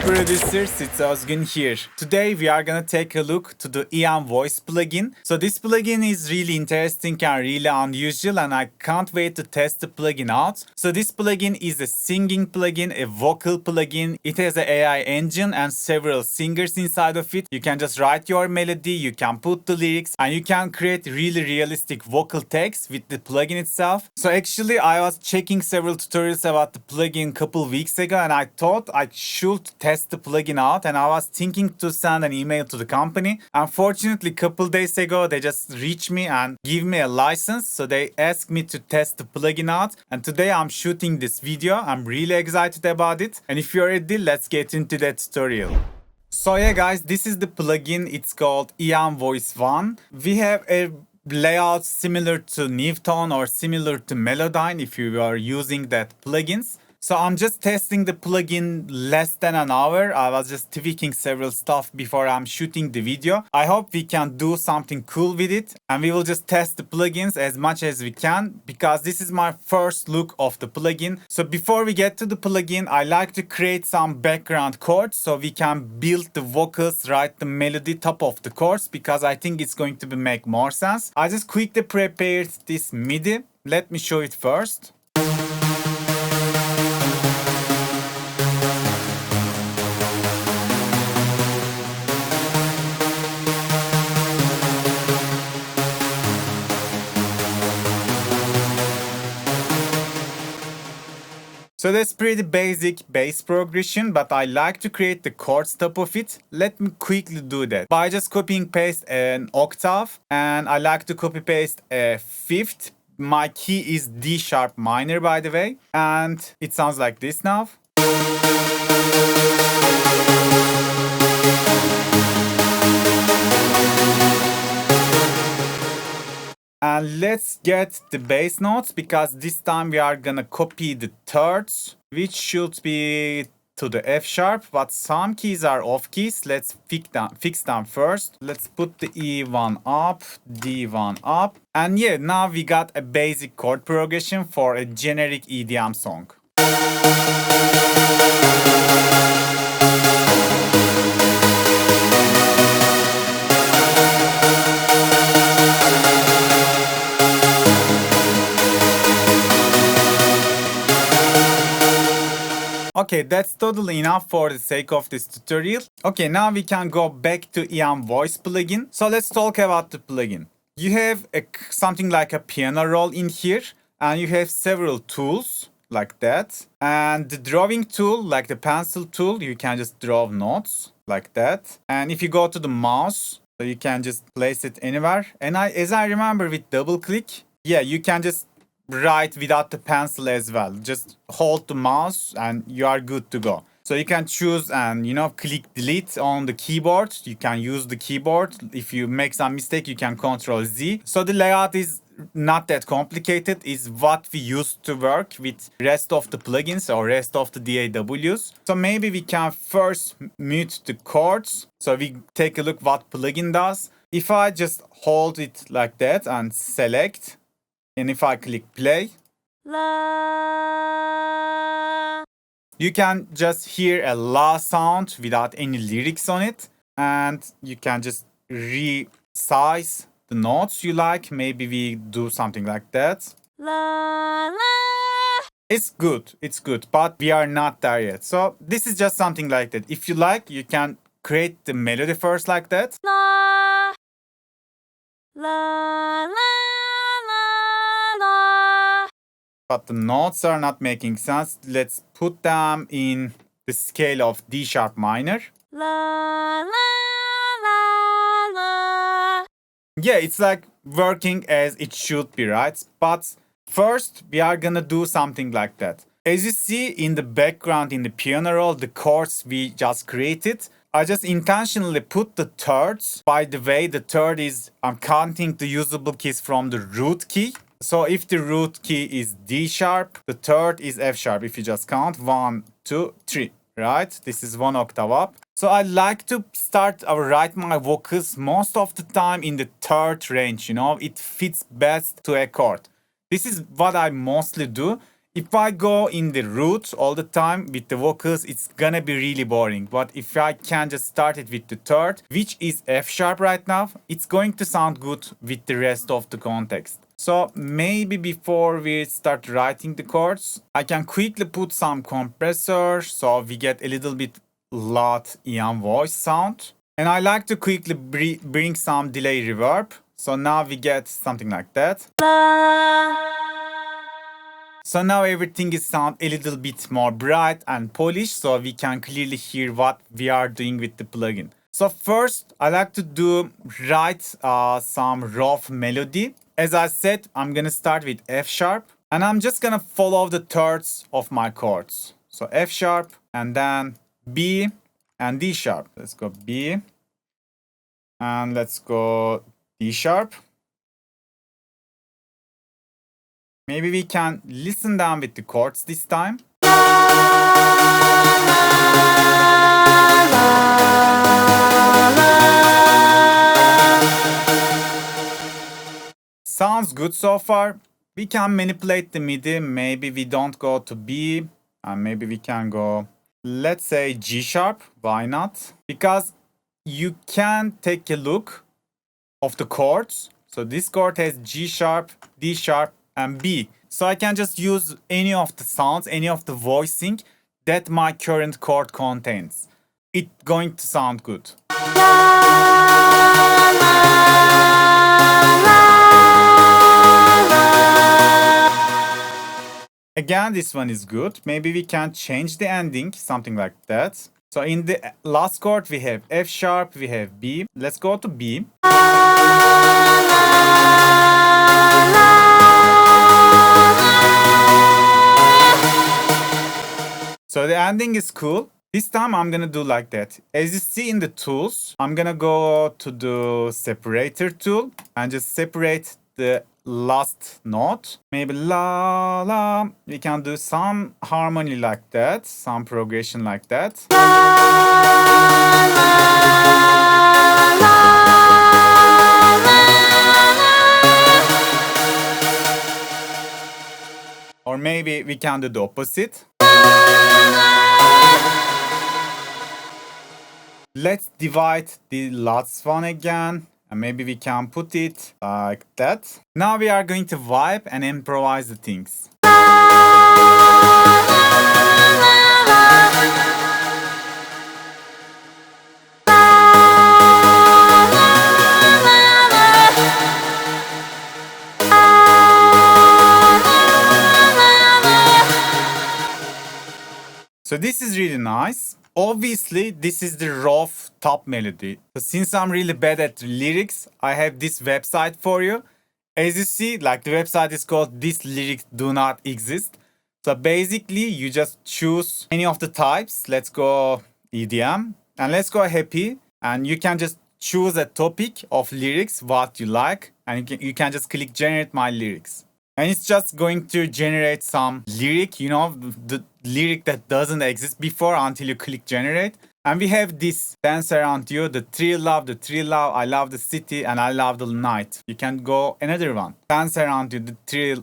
producers, it's Ozgun here. Today we are gonna take a look to the Emvoice plugin. So this plugin is really interesting and really unusual, and I can't wait to test the plugin out. So this plugin is a singing plugin, a vocal plugin. It has an AI engine and several singers inside of it. You can just write your melody, you can put the lyrics, and you can create really realistic vocal text with the plugin itself. So actually I was checking several tutorials about the plugin a couple weeks ago, and I thought I should test the plugin out, and I was thinking to send an email to the company. Unfortunately, a couple days ago they just reached me and give me a license, so they asked me to test the plugin out, and today I'm shooting this video. I'm really excited about it, and if you're ready, let's get into that tutorial. So yeah guys, this is the plugin. It's called Emvoice 1. We have a layout similar to Newton or similar to Melodic if you are using that plugins. So I'm just testing the plugin less than an hour. I was just tweaking several stuff before I'm shooting the video. I hope we can do something cool with it, and we will just test the plugins as much as we can because this is my first look of the plugin. So before we get to the plugin, I like to create some background chords so we can build the vocals, write the melody top of the chords, because I think it's going to make more sense. I just quickly prepared this MIDI. Let me show it first. So that's pretty basic bass progression, but I like to create the chords top of it. Let me quickly do that by just copying paste an octave, and I like to copy paste a fifth. My key is D sharp minor, by the way, and it sounds like this now. And let's get the bass notes, because this time we are gonna copy the thirds, which should be to the F sharp, but some keys are off keys. Let's fix them first. Let's put the E1 up, D1 up. And yeah, now we got a basic chord progression for a generic EDM song. Okay, that's totally enough for the sake of this tutorial. Okay, now we can go back to Emvoice plugin. So let's talk about the plugin. You have something like a piano roll in here, and you have several tools like that. And the drawing tool, like the pencil tool, you can just draw notes like that. And if you go to the mouse, so you can just place it anywhere. And as I remember, with double click, yeah, you can just write without the pencil as well. Just hold the mouse and you are good to go. So you can choose and click delete on the keyboard. You can use the keyboard. If you make some mistake, you can Control Z. So the layout is not that complicated. It's what we used to work with rest of the plugins or rest of the DAWs. So maybe we can first mute the chords. So we take a look what plugin does. If I just hold it like that and select, and if I click play, la, you can just hear a la sound without any lyrics on it. And you can just resize the notes you like. Maybe we do something like that. La, la. It's good, but we are not there yet. So this is just something like that. If you like, you can create the melody first like that. La, la, la. But the notes are not making sense. Let's put them in the scale of D sharp minor. La, la, la, la. Yeah, it's like working as it should be, right? But first, we are gonna do something like that. As you see in the background in the piano roll, the chords we just created, I just intentionally put the thirds. By the way, the third is, I'm counting the usable keys from the root key. So if the root key is D sharp, the third is F sharp. If you just count 1, 2, 3, right? This is 1 octave up. So I like to start or write my vocals most of the time in the third range, it fits best to a chord. This is what I mostly do. If I go in the root all the time with the vocals, it's gonna be really boring. But if I can just start it with the third, which is F sharp right now, it's going to sound good with the rest of the context. So maybe before we start writing the chords, I can quickly put some compressor so we get a little bit loud Emvoice sound. And I like to quickly bring some delay reverb. So now we get something like that. So now everything is sound a little bit more bright and polished, so we can clearly hear what we are doing with the plugin. So first, I like to write some rough melody. As I said, I'm gonna start with F sharp, and I'm just gonna follow the thirds of my chords. So F sharp, and then B and D sharp. Let's go B, and let's go D sharp. Maybe we can listen down with the chords this time. Sounds good so far. We can manipulate the MIDI. Maybe we don't go to B, and maybe we can go, let's say, G sharp. Why not? Because you can take a look of the chords. So this chord has G sharp, D sharp, and B. So I can just use any of the sounds, any of the voicing that my current chord contains. It's going to sound good. Again, this one is good. Maybe we can change the ending, something like that. So in the last chord, we have F sharp, we have B. Let's go to B. So the ending is cool. This time I'm gonna do like that. As you see in the tools, I'm gonna go to the separator tool and just separate the last note. Maybe la la. We can do some harmony like that, some progression like that. Or maybe we can do the opposite. Let's divide the last one again, and maybe we can put it like that. Now we are going to vibe and improvise the things. So this is really nice. Obviously, this is the rough top melody. So since I'm really bad at lyrics, I have this website for you. As you see, like the website is called "These Lyrics Do Not Exist." So basically, you just choose any of the types. Let's go EDM, and let's go happy. And you can just choose a topic of lyrics, what you like, and you can just click generate my lyrics. And it's just going to generate some lyric, the lyric that doesn't exist before until you click generate. And we have this dance around you, the tree love, I love the city, and I love the night. You can go another one. Dance around you, the tree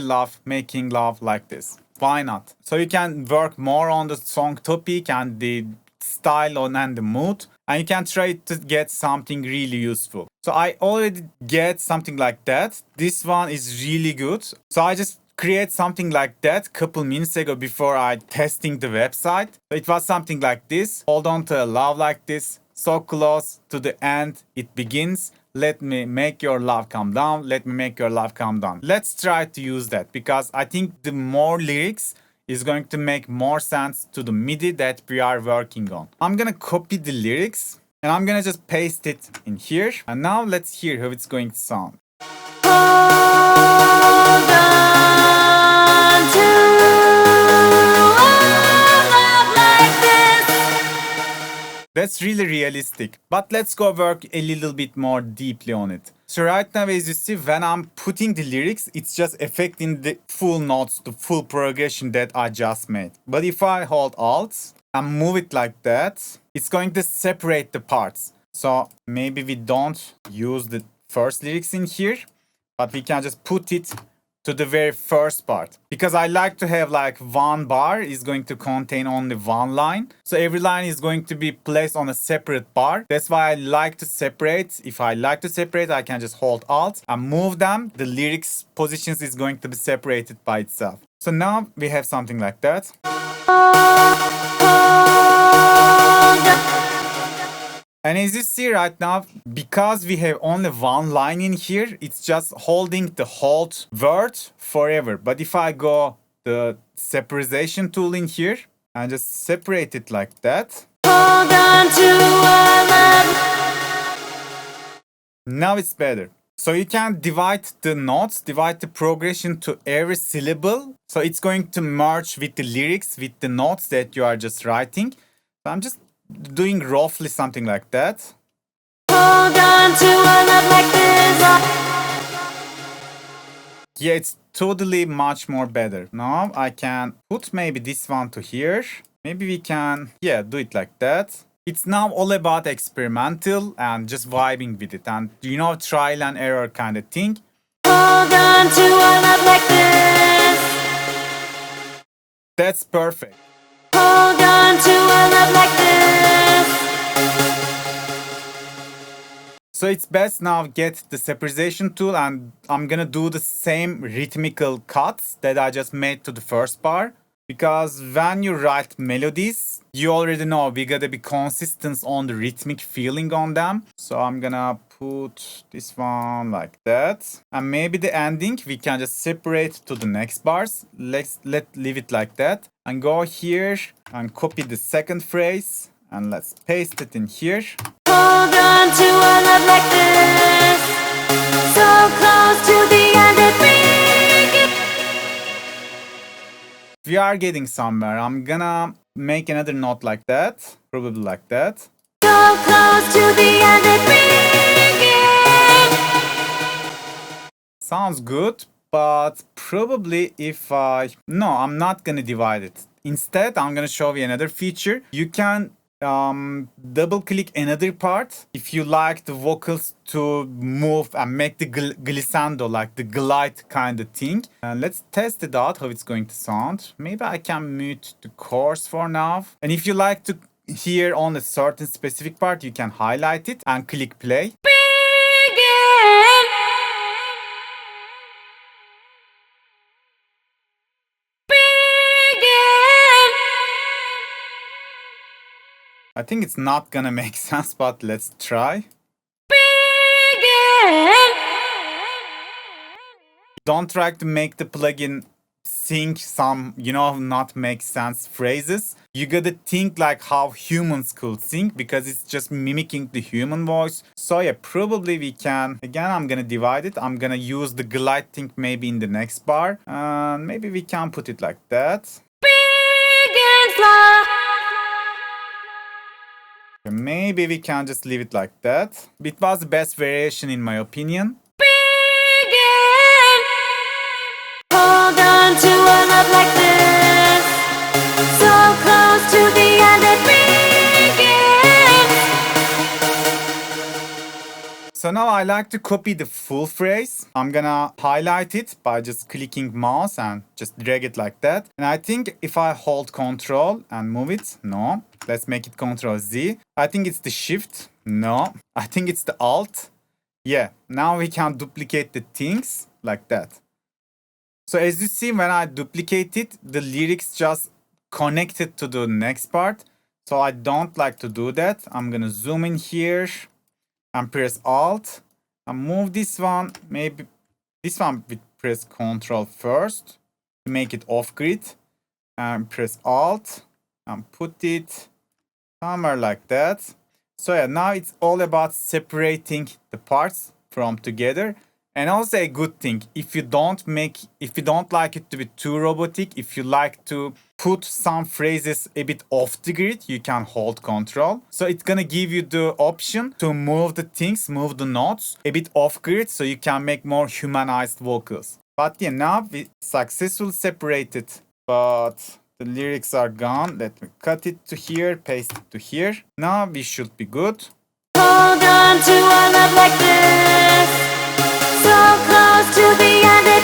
love, making love like this. Why not? So you can work more on the song topic and the style and the mood. And you can try to get something really useful. So I already get something like that. This one is really good. So I just create something like that a couple minutes ago before I testing the website. So it was something like this. Hold on to a love like this. So close to the end it begins. Let me make your love come down. Let me make your love come down. Let's try to use that because I think the more lyrics is going to make more sense to the MIDI that we are working on. I'm gonna copy the lyrics and I'm gonna just paste it in here. And now let's hear how it's going to sound. Hold on to love like this. That's really realistic, but let's go work a little bit more deeply on it. So right now, as you see, when I'm putting the lyrics, it's just affecting the full notes, the full progression that I just made. But if I hold Alt and move it like that, it's going to separate the parts. So maybe we don't use the first lyrics in here, but we can just put it to the very first part, because I like to have like one bar is going to contain only one line. So every line is going to be placed on a separate bar. That's why I like to separate. If I like to separate, I can just hold Alt and move them. The lyrics positions is going to be separated by itself. So now we have something like that. And as you see right now, because we have only one line in here, it's just holding the whole word forever. But if I go the separation tool in here and just separate it like that, hold on to our love. Now it's better. So you can divide the notes, divide the progression to every syllable. So it's going to merge with the lyrics, with the notes that you are just writing. So I'm just doing roughly something like that. Hold on to a love like this. Yeah, it's totally much more better. Now I can put maybe this one to here. Maybe we can, yeah, do it like that. It's now all about experimental and just vibing with it and, you know, trial and error kind of thing. Hold on to a love like this. That's perfect. Hold on to a love like this. So it's best now get the separation tool and I'm gonna do the same rhythmical cuts that I just made to the first bar. Because when you write melodies, you already know we gotta be consistent on the rhythmic feeling on them. So I'm gonna put this one like that. And maybe the ending, we can just separate to the next bars. Let's leave it like that. And go here and copy the second phrase. And let's paste it in here. Hold on to a love like this. So close to the end of me. We are getting somewhere. I'm gonna make another note like that. Probably like that. So close to the end of me. Sounds good, but probably if no, I'm not gonna divide it. Instead, I'm gonna show you another feature. You can double click another part if you like the vocals to move and make the glissando, like the glide kind of thing. And let's test it out how it's going to sound. Maybe I can mute the chords for now. And if you like to hear on a certain specific part, you can highlight it and click play. I think it's not gonna make sense, but let's try. Don't try to make the plugin sing some, you know, not make sense phrases. You gotta think like how humans could sing because it's just mimicking the human voice. So yeah, probably we can. Again, I'm gonna divide it. I'm gonna use the glide thing maybe in the next bar. And maybe we can put it like that. Maybe we can just leave it like that. It was the best variation in my opinion. Begin. Hold on to a love like this. So close to the end it begins. So now I like to copy the full phrase. I'm gonna highlight it by just clicking mouse and just drag it like that. And I think if I hold Control and move it, no. Let's make it Control Z. I think it's the Shift. No. I think it's the Alt. Yeah. Now we can duplicate the things like that. So as you see, when I duplicate it, the lyrics just connected to the next part. So I don't like to do that. I'm gonna zoom in here and press Alt and move this one. Maybe this one with press Control first to make it off grid. And press Alt and put it somewhere like that. So yeah, now it's all about separating the parts from together. And also a good thing, if you don't like it to be too robotic, if you like to put some phrases a bit off the grid, you can hold Control. So it's gonna give you the option to move the things, move the notes a bit off grid so you can make more humanized vocals. But yeah, now we successfully separated, but the lyrics are gone. Let me cut it to here, paste it to here. Now we should be good. Hold on to a love like this. So close to the end it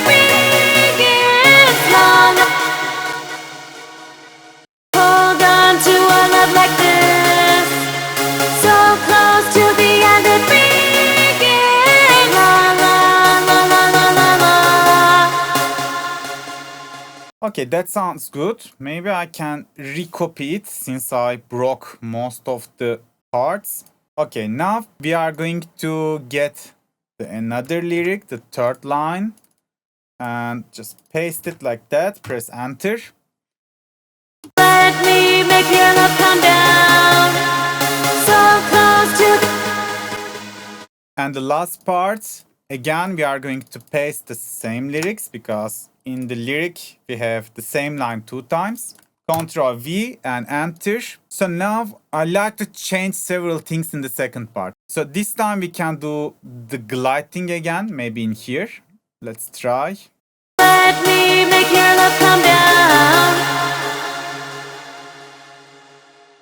Okay, that sounds good. Maybe I can recopy it since I broke most of the parts. Okay, now we are going to get another lyric, the third line, and just paste it like that. Press enter. Let me make your love come down, so close to the. And the last part, again, we are going to paste the same lyrics because in the lyric we have the same line 2 times. Ctrl V and enter. So now I like to change several things in the second part. So this time we can do the gliding again, maybe in here. Let's try. Let me make your love come down.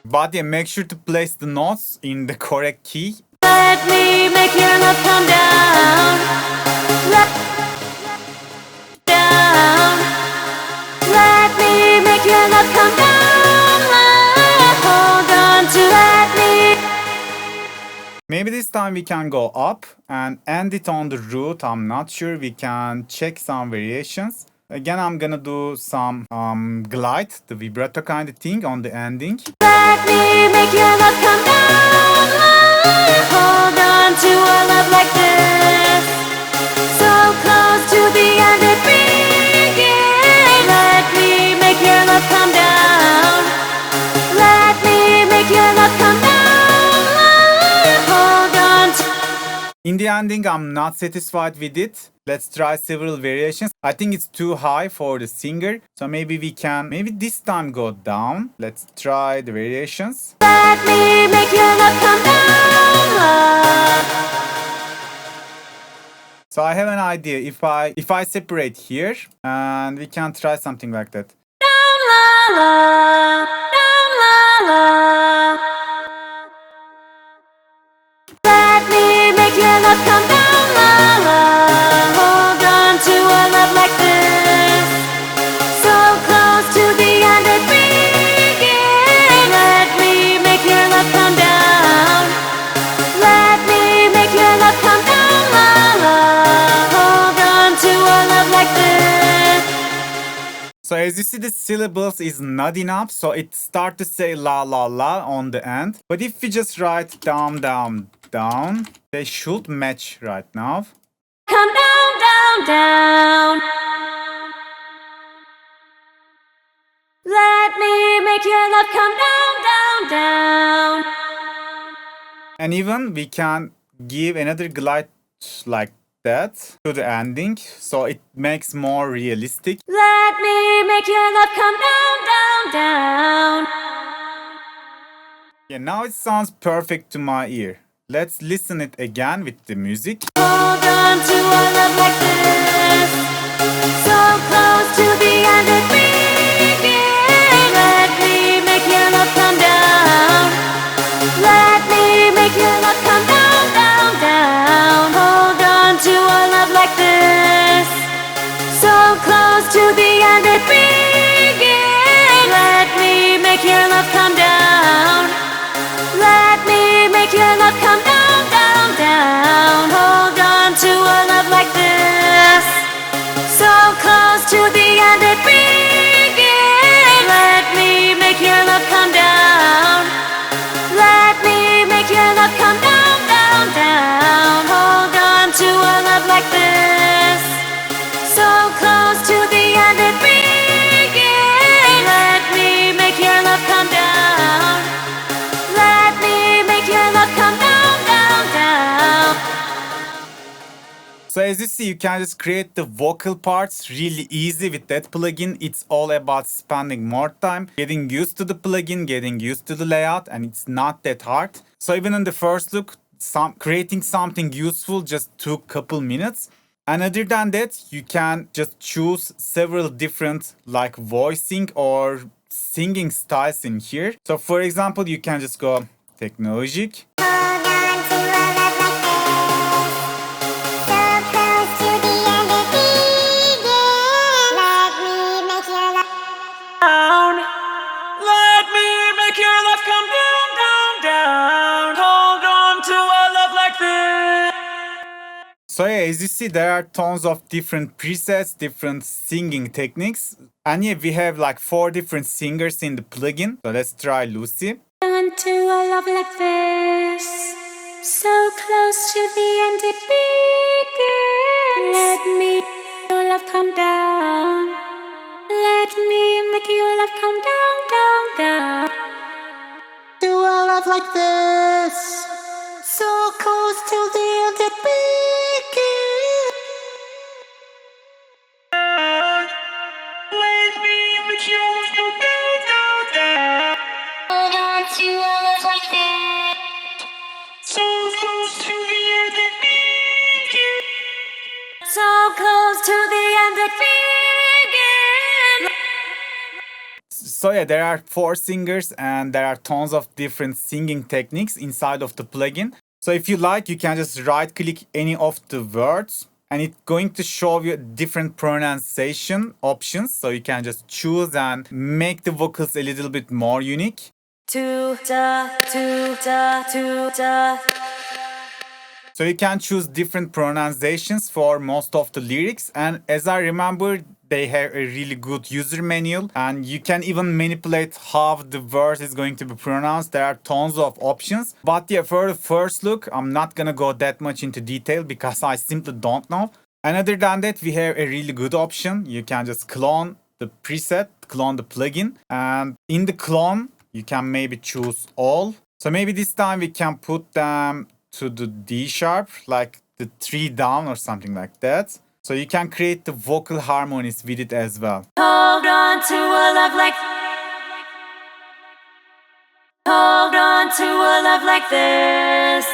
But yeah, make sure to place the notes in the correct key. Let me make your love come down. Let down. Let me make your love come down. Hold on to let me. Maybe this time we can go up and end it on the root. I'm not sure. We can check some variations. Again, I'm gonna do some glide, the vibrato kind of thing on the ending. Let me make your love come down. Hold on to a love like this, so close to the end it begins. Let me make your love come down. Let me make your love come down. Hold on to. In the ending, I'm not satisfied with it. Let's try several variations. I think it's too high for the singer. So maybe we can, maybe this time go down. Let's try the variations. Let me make your love come down. So I have an idea. If I separate here and we can try something like that. Down la la, down la la. Let me make your love come down la la. Hold on to a love like this, so close to the end it begins. Let me make your love come down. Let me make your love come down la la. Hold on to a love like this. So as you see, the syllables is not enough, so it starts to say la la la on the end. But if we just write down, down, down, they should match right now. Come down, down, down. Let me make your love come down, down, down. And even we can give another glide like that to the ending, so it makes more realistic. Let me make your love come down, down, down. Yeah, now it sounds perfect to my ear. Let's listen it again with the music. Hold on to a love like this, so close to the end it begins. Let me make your love come down. Let me make your love come down, down, down. Hold on to a love like this, so close to the end it begins. Let me make your love come down. Let me make your love come down, down, down. Hold on to a love like this, so close to the end it begins. Let me make your love come down. Let me make your love come down, down, down. Hold on to a love like this, so close to the end it begins. Let me make your love come down. Let me make your love come down, down, down. So as you see, you can just create the vocal parts really easy with that plugin. It's all about spending more time, getting used to the plugin, getting used to the layout, and it's not that hard. So even in the first look, creating something useful just took a couple minutes. And other than that, you can just choose several different like voicing or singing styles in here. So for example, you can just go technologic. Let me make your love come down, down, down. Hold on to a love like this. So yeah, as you see, there are tons of different presets, different singing techniques. And yeah, we have like 4 different singers in the plugin. So let's try Lucy. Into a love like this, so close to the end it begins. Let me your love come down. Let me make your love come down, down, down. Do a love like this, so close to the end it begins. Let me make your love come down, down, down. Hold on to a love like this. So close to the end it begins. So close to the end it begins. So yeah, there are 4 singers and there are tons of different singing techniques inside of the plugin. So if you like, you can just right click any of the words and it's going to show you different pronunciation options. So you can just choose and make the vocals a little bit more unique. To da, to da, to da. So you can choose different pronunciations for most of the lyrics. And as I remember, they have a really good user manual and you can even manipulate how the verse is going to be pronounced. There are tons of options. But yeah, for the first look, I'm not gonna go that much into detail because I simply don't know. And other than that, we have a really good option. You can just clone the preset, clone the plugin. And in the clone, you can maybe choose all. So maybe this time we can put them to the D sharp, like the 3 down or something like that. So you can create the vocal harmonies with it as well. Hold on to a love like. Hold on to a love like this.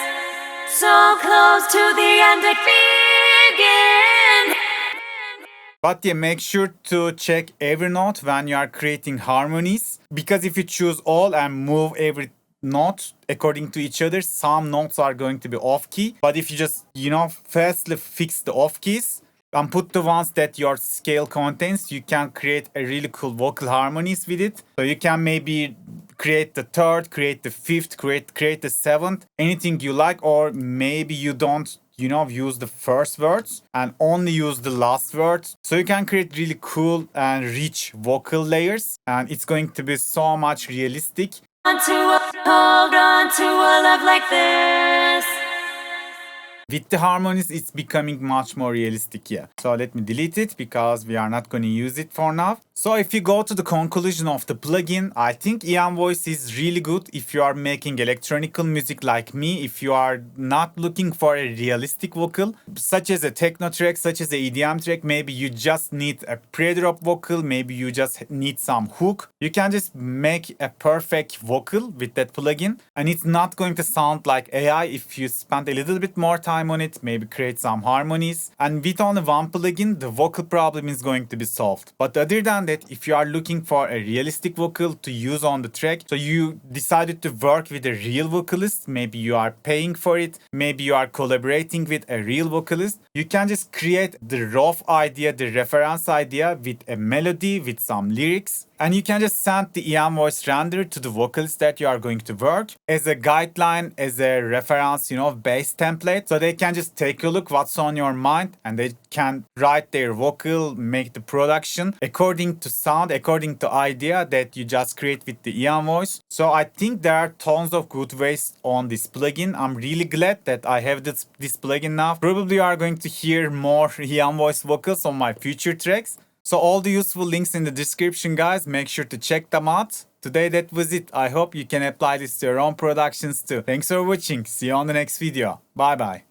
So close to the end it begins. But yeah, make sure to check every note when you are creating harmonies. Because if you choose all and move every note according to each other, some notes are going to be off key. But if you just, firstly fix the off keys and put the ones that your scale contains, you can create a really cool vocal harmonies with it. So you can maybe create the 3rd, create the 5th, create the 7th, anything you like, or maybe you don't use the first words and only use the last words. So you can create really cool and rich vocal layers and it's going to be so much realistic. Hold on to a love like this. With the harmonies, it's becoming much more realistic here. So let me delete it because we are not going to use it for now. So if you go to the conclusion of the plugin, I think Emvoice is really good if you are making electronical music like me, if you are not looking for a realistic vocal, such as a techno track, such as a EDM track, maybe you just need a pre-drop vocal, maybe you just need some hook. You can just make a perfect vocal with that plugin and it's not going to sound like AI if you spend a little bit more time on it, maybe create some harmonies. And with only one plugin, the vocal problem is going to be solved. But other than that, if you are looking for a realistic vocal to use on the track, so you decided to work with a real vocalist, maybe you are paying for it, maybe you are collaborating with a real vocalist, you can just create the rough idea, the reference idea with a melody, with some lyrics, and you can just send the Emvoice render to the vocalist that you are going to work as a guideline, as a reference, base template. So they can just take a look what's on your mind and they can write their vocal, make the production according to sound, according to idea that you just create with the Emvoice. So I think there are tons of good ways on this plugin. I'm really glad that I have this plugin now. Probably you are going to hear more Emvoice vocals on my future tracks. So all the useful links in the description, guys. Make sure to check them out. Today that was it. I hope you can apply this to your own productions too. Thanks for watching. See you on the next video. Bye bye.